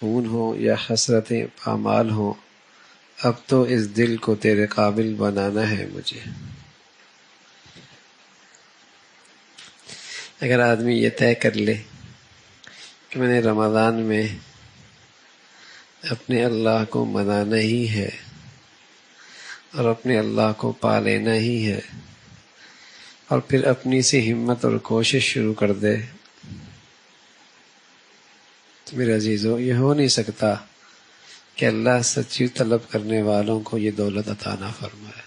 خون ہو یا حسرتیں پامال ہوں، اب تو اس دل کو تیرے قابل بنانا ہے مجھے۔ اگر آدمی یہ طے کر لے کہ میں نے رمضان میں اپنے اللہ کو منانا ہی ہے اور اپنے اللہ کو پا لینا ہی ہے، اور پھر اپنی سی ہمت اور کوشش شروع کر دے، تو میرے عزیزو یہ ہو نہیں سکتا کہ اللہ سچی طلب کرنے والوں کو یہ دولت عطا نہ فرمائے۔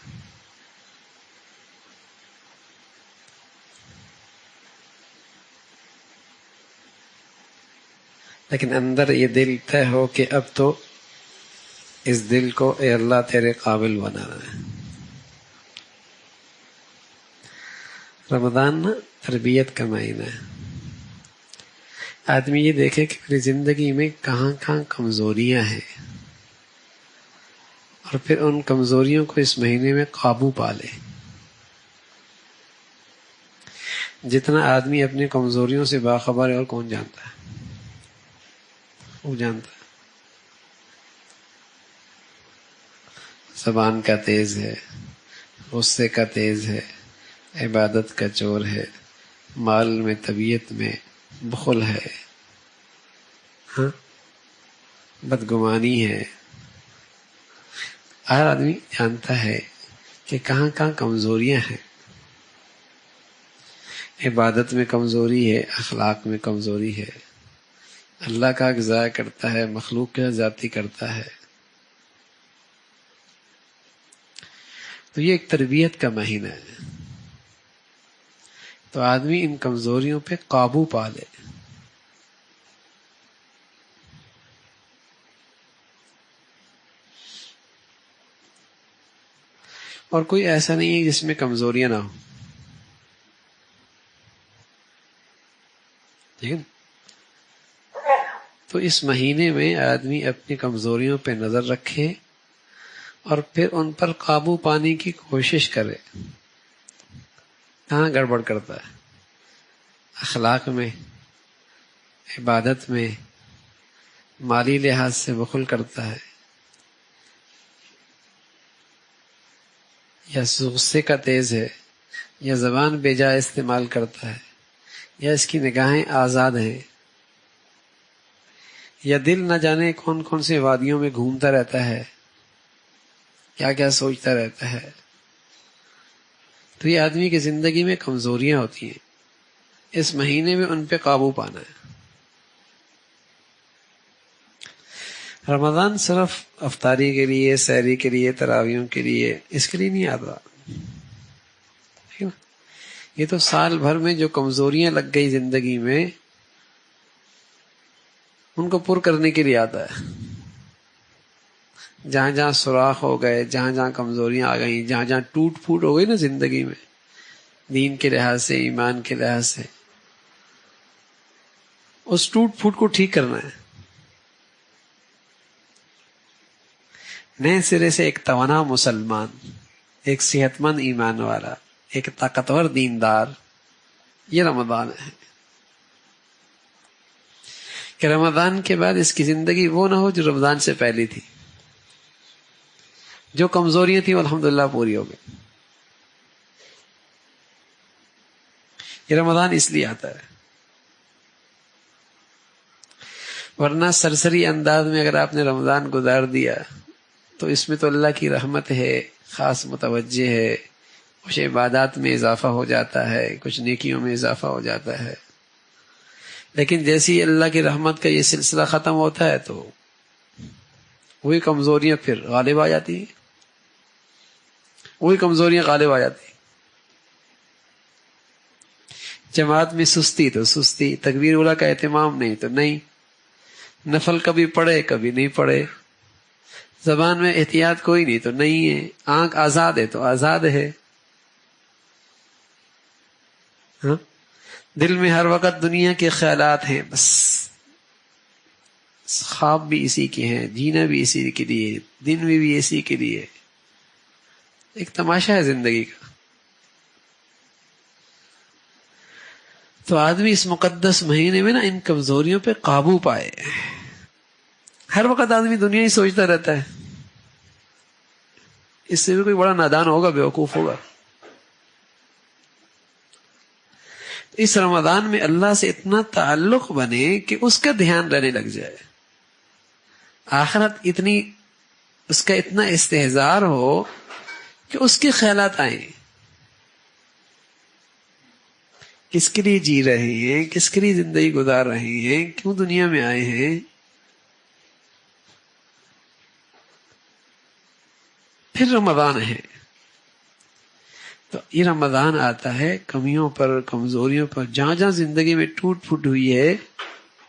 لیکن اندر یہ دل طے ہو کہ اب تو اس دل کو اے اللہ تیرے قابل بنانا ہے۔ رمضان نا تربیت کا مہینہ ہے۔ آدمی یہ دیکھے کہ میری زندگی میں کہاں کہاں کمزوریاں ہیں، اور پھر ان کمزوریوں کو اس مہینے میں قابو پا لے۔ جتنا آدمی اپنی کمزوریوں سے باخبر ہے اور کون جانتا ہے؟ وہ جانتا ہے۔ زبان کا تیز ہے، غصے کا تیز ہے، عبادت کا چور ہے، مال میں طبیعت میں بخل ہے، ہاں بدگمانی ہے۔ ہر آدمی جانتا ہے کہ کہاں کہاں کمزوریاں ہیں۔ عبادت میں کمزوری ہے، اخلاق میں کمزوری ہے، اللہ کا حق ضائع کرتا ہے، مخلوق کا زیادتی کرتا ہے۔ تو یہ ایک تربیت کا مہینہ ہے، تو آدمی ان کمزوریوں پہ قابو پا لے۔ اور کوئی ایسا نہیں ہے جس میں کمزوریاں نہ ہوں، ٹھیک ہے؟ تو اس مہینے میں آدمی اپنی کمزوریوں پہ نظر رکھے اور پھر ان پر قابو پانے کی کوشش کرے۔ کہاں گڑبڑ کرتا ہے؟ اخلاق میں، عبادت میں، مالی لحاظ سے بخل کرتا ہے، یا غصے کا تیز ہے، یا زبان بے جا استعمال کرتا ہے، یا اس کی نگاہیں آزاد ہیں، یا دل نہ جانے کون کون سے وادیوں میں گھومتا رہتا ہے، کیا کیا سوچتا رہتا ہے۔ تو یہ آدمی کی زندگی میں کمزوریاں ہوتی ہیں، اس مہینے میں ان پہ قابو پانا ہے۔ رمضان صرف افطاری کے لیے، سحری کے لیے، تراویحوں کے لیے، اس کے لیے نہیں آتا۔ یہ تو سال بھر میں جو کمزوریاں لگ گئی زندگی میں، ان کو پر کرنے کے لیے آتا ہے۔ جہاں جہاں سوراخ ہو گئے، جہاں جہاں کمزوریاں آ گئیں، جہاں جہاں ٹوٹ پھوٹ ہو گئی نا زندگی میں، دین کے لحاظ سے، ایمان کے لحاظ سے، اس ٹوٹ پھوٹ کو ٹھیک کرنا ہے۔ نئے سرے سے ایک توانا مسلمان، ایک صحت مند ایمان والا، ایک طاقتور دیندار، یہ رمضان ہے۔ کہ رمضان کے بعد اس کی زندگی وہ نہ ہو جو رمضان سے پہلے تھی۔ جو کمزوریاں تھیں وہ الحمدللہ پوری ہو گئی۔ یہ رمضان اس لیے آتا ہے، ورنہ سرسری انداز میں اگر آپ نے رمضان گزار دیا تو اس میں تو اللہ کی رحمت ہے، خاص متوجہ ہے، کچھ عبادات میں اضافہ ہو جاتا ہے، کچھ نیکیوں میں اضافہ ہو جاتا ہے۔ لیکن جیسے ہی اللہ کی رحمت کا یہ سلسلہ ختم ہوتا ہے تو وہی کمزوریاں پھر غالب آ جاتی ہیں، وہی کمزوریاں غالب آ جاتی ہیں۔ جماعت میں سستی تو سستی، تکبیر اولیٰ کا اہتمام نہیں تو نہیں، نفل کبھی پڑھے کبھی نہیں پڑھے، زبان میں احتیاط کوئی نہیں تو نہیں ہے، آنکھ آزاد ہے تو آزاد ہے، ہاں؟ دل میں ہر وقت دنیا کے خیالات ہیں، بس خواب بھی اسی کے ہیں، جینا بھی اسی کے لیے، دن میں بھی اسی کے لیے۔ ایک تماشا ہے زندگی کا۔ تو آدمی اس مقدس مہینے میں نا ان کمزوریوں پہ قابو پائے، ہر وقت آدمی دنیا ہی سوچتا رہتا ہے، اس سے بھی کوئی بڑا نادان ہوگا، بیوقوف ہوگا۔ اس رمضان میں اللہ سے اتنا تعلق بنے کہ اس کا دھیان رہنے لگ جائے، آخرت اتنی، اس کا اتنا استحضار ہو کہ اس کے خیالات آئیں، کس کے لیے جی رہے ہیں، کس کے لیے زندگی گزار رہے ہیں، کیوں دنیا میں آئے ہیں۔ پھر رمضان ہے تو یہ رمضان آتا ہے کمیوں پر، کمزوریوں پر، جہاں جہاں زندگی میں ٹوٹ پھوٹ ہوئی ہے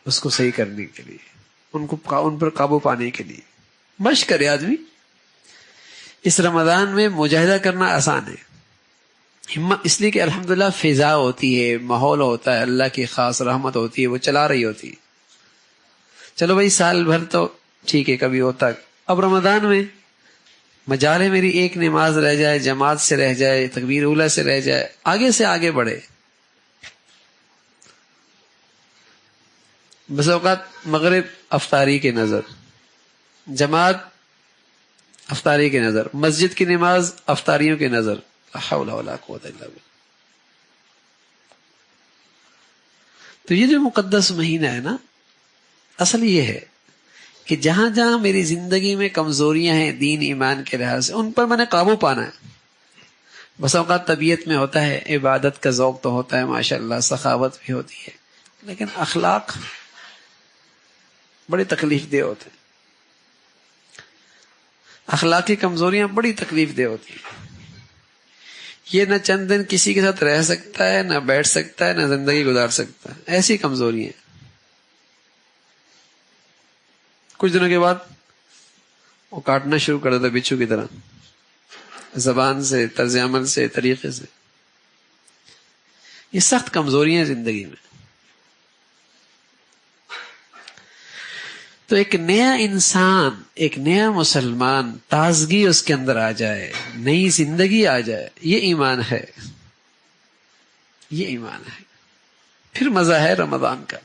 اس کو صحیح کرنے کے لیے، ان پر قابو پانے کے لیے مشق کرے آدمی۔ اس رمضان میں مجاہدہ کرنا آسان ہے، ہمت، اس لیے کہ الحمدللہ فضا ہوتی ہے، ماحول ہوتا ہے، اللہ کی خاص رحمت ہوتی ہے، وہ چلا رہی ہوتی ہے۔ چلو بھائی سال بھر تو ٹھیک ہے کبھی ہوتا، اب رمضان میں مجال ہے میری ایک نماز رہ جائے، جماعت سے رہ جائے، تکبیر اولیٰ سے رہ جائے، آگے سے آگے بڑھے۔ بس اوقات مغرب افطاری کے نظر، جماعت افطاری کے نظر، مسجد کی نماز افطاریوں کے نظر، لا حول ولا قوت الا باللہ۔ تو یہ جو مقدس مہینہ ہے نا، اصل یہ ہے کہ جہاں جہاں میری زندگی میں کمزوریاں ہیں دین ایمان کے لحاظ سے، ان پر میں نے قابو پانا ہے۔ بس اوقات طبیعت میں ہوتا ہے، عبادت کا ذوق تو ہوتا ہے ماشاءاللہ، سخاوت بھی ہوتی ہے، لیکن اخلاق بڑی تکلیف دہ ہوتے ہیں، اخلاقی کمزوریاں بڑی تکلیف دہ ہوتی ہیں۔ یہ نہ چند دن کسی کے ساتھ رہ سکتا ہے، نہ بیٹھ سکتا ہے، نہ زندگی گزار سکتا ہے، ایسی کمزوریاں۔ کچھ دنوں کے بعد وہ کاٹنا شروع کر دیتا بچھو کی طرح، زبان سے، طرز عمل سے، طریقے سے۔ یہ سخت کمزوریاں ہیں زندگی میں۔ تو ایک نیا انسان، ایک نیا مسلمان، تازگی اس کے اندر آ جائے، نئی زندگی آ جائے، یہ ایمان ہے، یہ ایمان ہے۔ پھر مزہ ہے رمضان کا۔